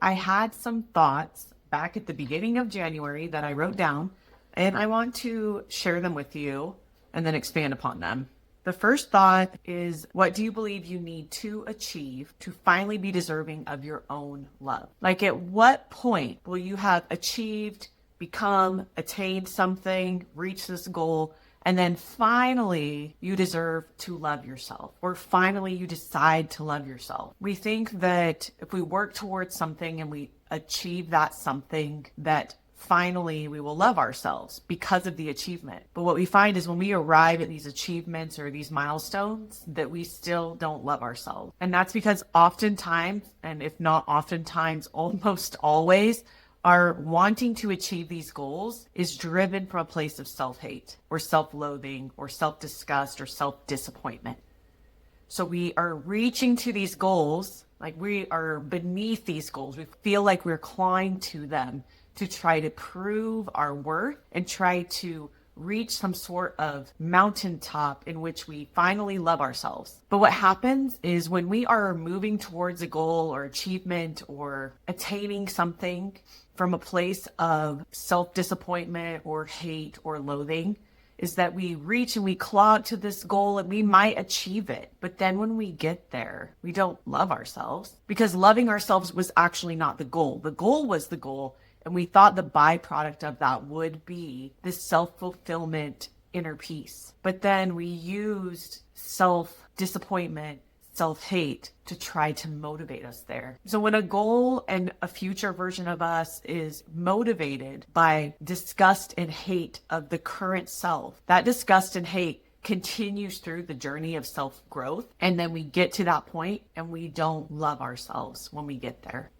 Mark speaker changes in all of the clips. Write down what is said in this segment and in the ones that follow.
Speaker 1: I had some thoughts back at the beginning of January that I wrote down, and I want to share them with you and then expand upon them. The first thought is, what do you believe you need to achieve to finally be deserving of your own love? Like, at what point will you have achieved, become, attained something, reached this goal, and then finally you deserve to love yourself, or finally you decide to love yourself? We think that if we work towards something and we achieve that something, that finally we will love ourselves because of the achievement. But what we find is when we arrive at these achievements or these milestones, that we still don't love ourselves. And that's because oftentimes, and if not oftentimes, almost always, our wanting to achieve these goals is driven from a place of self-hate or self-loathing or self-disgust or self-disappointment. So we are reaching to these goals, like we are beneath these goals. We feel like we're clawing to them to try to prove our worth and try to reach some sort of mountaintop in which we finally love ourselves. But what happens is when we are moving towards a goal or achievement or attaining something from a place of self-disappointment or hate or loathing, is that we reach and we claw to this goal and we might achieve it. But then when we get there, we don't love ourselves, because loving ourselves was actually not the goal. The goal was the goal. And we thought the byproduct of that would be this self-fulfillment inner peace. But then we used self-disappointment, self-hate to try to motivate us there. So when a goal and a future version of us is motivated by disgust and hate of the current self, that disgust and hate continues through the journey of self-growth. And then we get to that point and we don't love ourselves when we get there.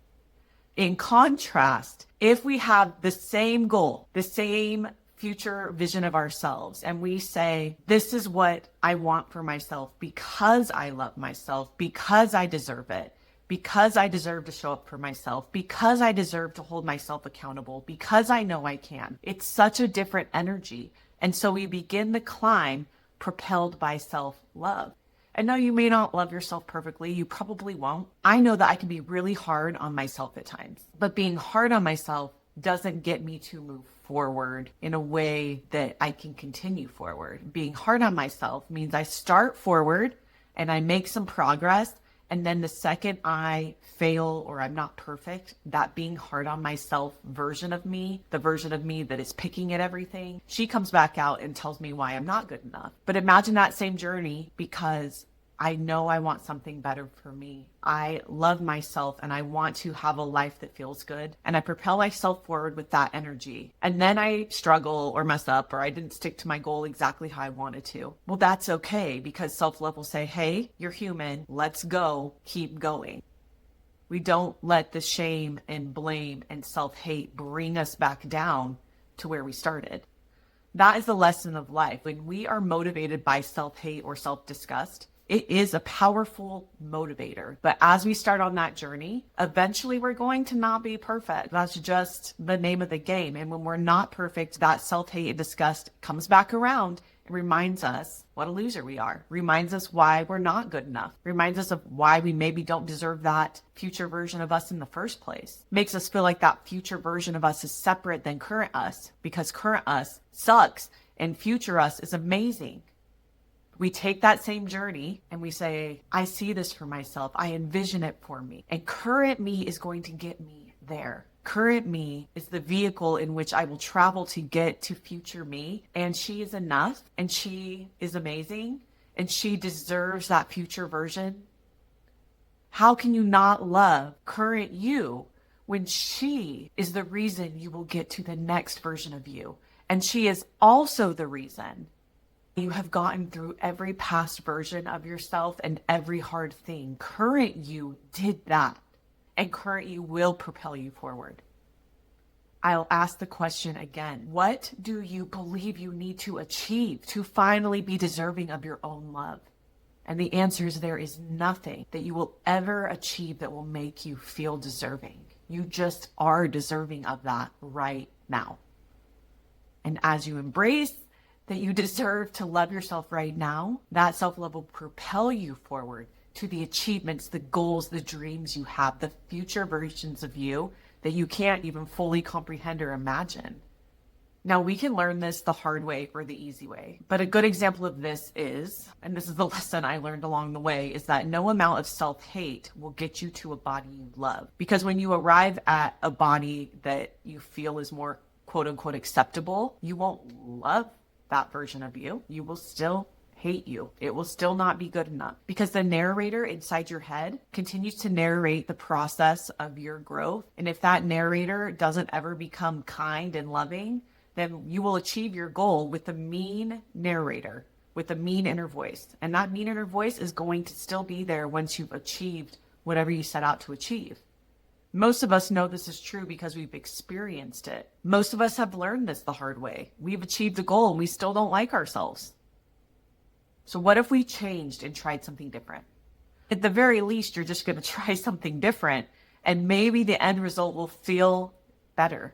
Speaker 1: In contrast, if we have the same goal, the same future vision of ourselves, and we say, this is what I want for myself because I love myself, because I deserve it, because I deserve to show up for myself, because I deserve to hold myself accountable, because I know I can. It's such a different energy. And so we begin the climb propelled by self-love. And no, you may not love yourself perfectly. You probably won't. I know that I can be really hard on myself at times, but being hard on myself doesn't get me to move forward in a way that I can continue forward. Being hard on myself means I start forward and I make some progress. And then the second I fail or I'm not perfect, that being hard on myself version of me, the version of me that is picking at everything, she comes back out and tells me why I'm not good enough. But imagine that same journey, because I know I want something better for me. I love myself and I want to have a life that feels good. And I propel myself forward with that energy. And then I struggle or mess up, or I didn't stick to my goal exactly how I wanted to. Well, that's okay, because self-love will say, hey, you're human. Let's go. Keep going. We don't let the shame and blame and self-hate bring us back down to where we started. That is the lesson of life. When we are motivated by self-hate or self-disgust, it is a powerful motivator. But as we start on that journey, eventually we're going to not be perfect. That's just the name of the game. And when we're not perfect, that self-hate and disgust comes back around and reminds us what a loser we are, reminds us why we're not good enough, reminds us of why we maybe don't deserve that future version of us in the first place, makes us feel like that future version of us is separate than current us, because current us sucks and future us is amazing. We take that same journey and we say, I see this for myself. I envision it for me. And current me is going to get me there. Current me is the vehicle in which I will travel to get to future me. And she is enough, and she is amazing, and she deserves that future version. How can you not love current you when she is the reason you will get to the next version of you? And she is also the reason you have gotten through every past version of yourself and every hard thing. Current you did that, and current you will propel you forward. I'll ask the question again. What do you believe you need to achieve to finally be deserving of your own love? And the answer is, there is nothing that you will ever achieve that will make you feel deserving. You just are deserving of that right now. And as you embrace that you deserve to love yourself right now, that self-love will propel you forward to the achievements, the goals, the dreams you have, the future versions of you that you can't even fully comprehend or imagine. Now, we can learn this the hard way or the easy way, but a good example of this is, and this is the lesson I learned along the way, is that no amount of self-hate will get you to a body you love. Because when you arrive at a body that you feel is more quote unquote acceptable, you won't love that version of you. You will still hate you. It will still not be good enough because the narrator inside your head continues to narrate the process of your growth. And if that narrator doesn't ever become kind and loving, then you will achieve your goal with a mean narrator, with a mean inner voice. And that mean inner voice is going to still be there once you've achieved whatever you set out to achieve. Most of us know this is true because we've experienced it. Most of us have learned this the hard way. We've achieved a goal and we still don't like ourselves. So what if we changed and tried something different? At the very least, you're just going to try something different and maybe the end result will feel better.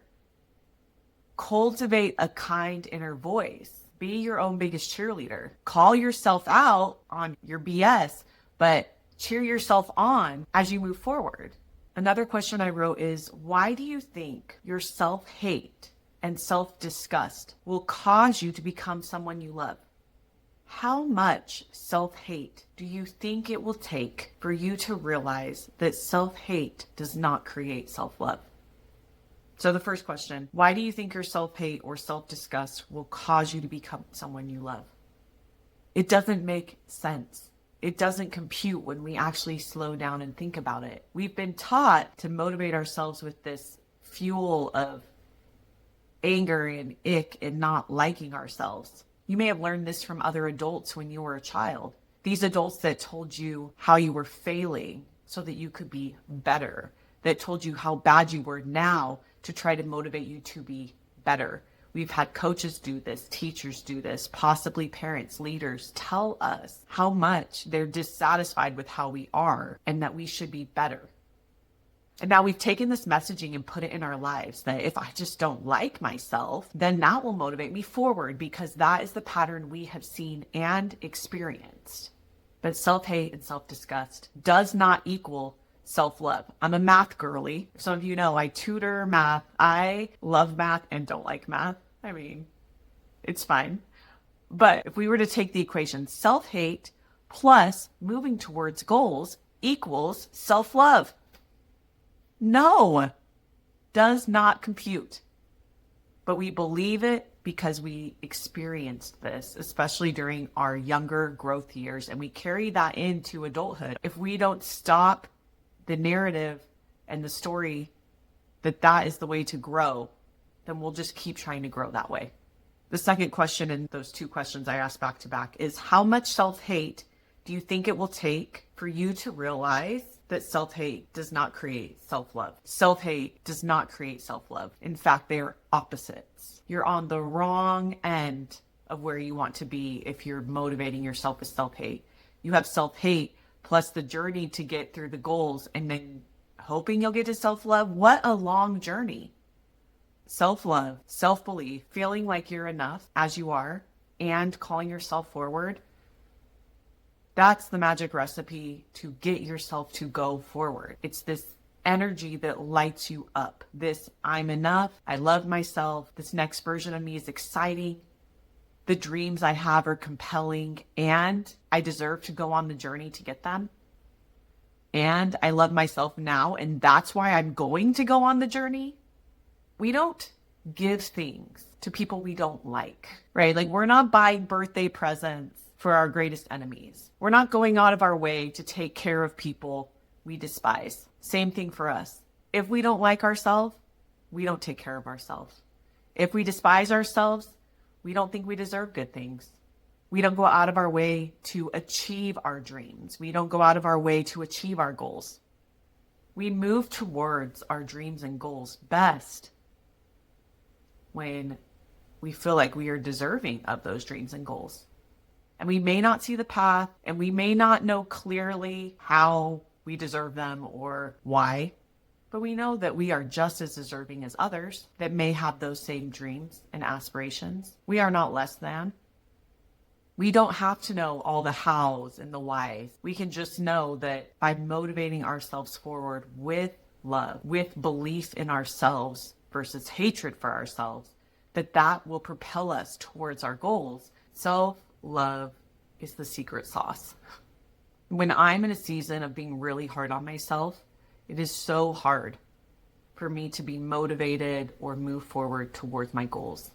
Speaker 1: Cultivate a kind inner voice. Be your own biggest cheerleader. Call yourself out on your BS, but cheer yourself on as you move forward. Another question I wrote is, why do you think your self-hate and self-disgust will cause you to become someone you love? How much self-hate do you think it will take for you to realize that self-hate does not create self-love? So the first question, why do you think your self-hate or self-disgust will cause you to become someone you love? It doesn't make sense. It doesn't compute when we actually slow down and think about it. We've been taught to motivate ourselves with this fuel of anger and ick and not liking ourselves. You may have learned this from other adults when you were a child. These adults that told you how you were failing so that you could be better, that told you how bad you were now to try to motivate you to be better. We've had coaches do this, teachers do this, possibly parents, leaders tell us how much they're dissatisfied with how we are and that we should be better. And now we've taken this messaging and put it in our lives that if I just don't like myself, then that will motivate me forward because that is the pattern we have seen and experienced. But self-hate and self-disgust does not equal self-love. I'm a math girly. Some of you know I tutor math. I love math and don't like math. I mean, it's fine. But if we were to take the equation, self-hate plus moving towards goals equals self-love. No, does not compute. But we believe it because we experienced this, especially during our younger growth years, and we carry that into adulthood. If we don't stop the narrative and the story that that is the way to grow, then we'll just keep trying to grow that way. The second question in those two questions I asked back to back is, how much self-hate do you think it will take for you to realize that self-hate does not create self-love? Self-hate does not create self-love. In fact, they are opposites. You're on the wrong end of where you want to be if you're motivating yourself with self-hate. You have self-hate plus the journey to get through the goals and then hoping you'll get to self-love. What a long journey. Self-love, self-belief, feeling like you're enough as you are, and calling yourself forward. That's the magic recipe to get yourself to go forward. It's this energy that lights you up. This I'm enough. I love myself. This next version of me is exciting. The dreams I have are compelling and I deserve to go on the journey to get them. And I love myself now. And that's why I'm going to go on the journey. We don't give things to people we don't like, right? Like we're not buying birthday presents for our greatest enemies. We're not going out of our way to take care of people we despise. Same thing for us. If we don't like ourselves, we don't take care of ourselves. If we despise ourselves, we don't think we deserve good things. We don't go out of our way to achieve our dreams. We don't go out of our way to achieve our goals. We move towards our dreams and goals best when we feel like we are deserving of those dreams and goals. And we may not see the path, and we may not know clearly how we deserve them or why, but we know that we are just as deserving as others that may have those same dreams and aspirations. We are not less than. We don't have to know all the hows and the whys. We can just know that by motivating ourselves forward with love, with belief in ourselves versus hatred for ourselves, that will propel us towards our goals. Self-love is the secret sauce. When I'm in a season of being really hard on myself, it is so hard for me to be motivated or move forward towards my goals.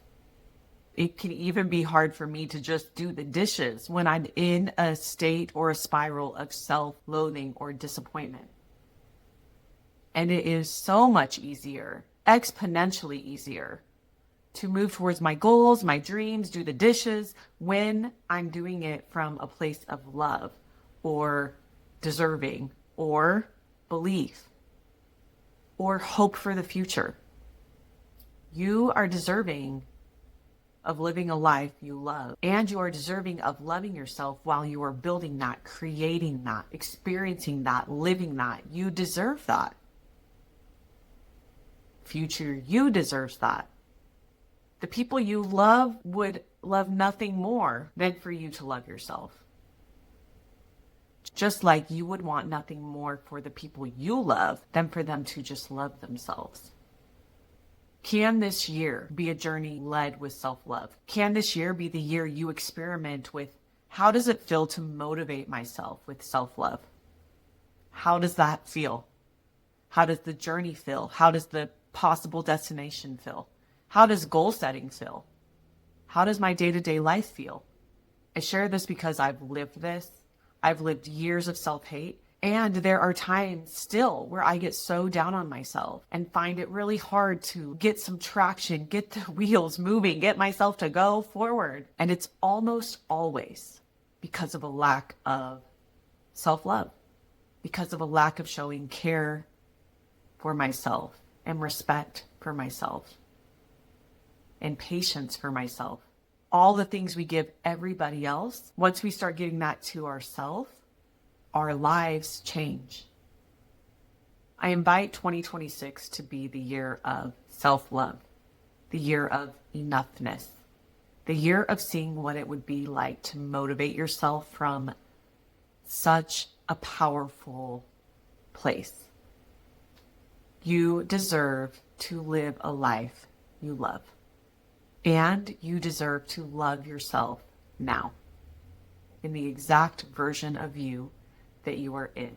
Speaker 1: It can even be hard for me to just do the dishes when I'm in a state or a spiral of self-loathing or disappointment. And it is so much easier, exponentially easier, to move towards my goals, my dreams, do the dishes when I'm doing it from a place of love or deserving or belief or hope for the future. You are deserving of living a life you love, and you are deserving of loving yourself while you are building that, creating that, experiencing that, living that. You deserve that. Future you deserves that. The people you love would love nothing more than for you to love yourself. Just like you would want nothing more for the people you love than for them to just love themselves. Can this year be a journey led with self-love? Can this year be the year you experiment with how does it feel to motivate myself with self-love? How does that feel? How does the journey feel? How does the possible destination feel? How does goal setting feel? How does my day-to-day life feel? I share this because I've lived this. I've lived years of self-hate. And there are times still where I get so down on myself and find it really hard to get some traction, get the wheels moving, get myself to go forward. And it's almost always because of a lack of self-love, because of a lack of showing care for myself and respect for myself and patience for myself. All the things we give everybody else, once we start giving that to ourselves, our lives change. I invite 2026 to be the year of self-love, the year of enoughness, the year of seeing what it would be like to motivate yourself from such a powerful place. You deserve to live a life you love, and you deserve to love yourself now in the exact version of you that you are in.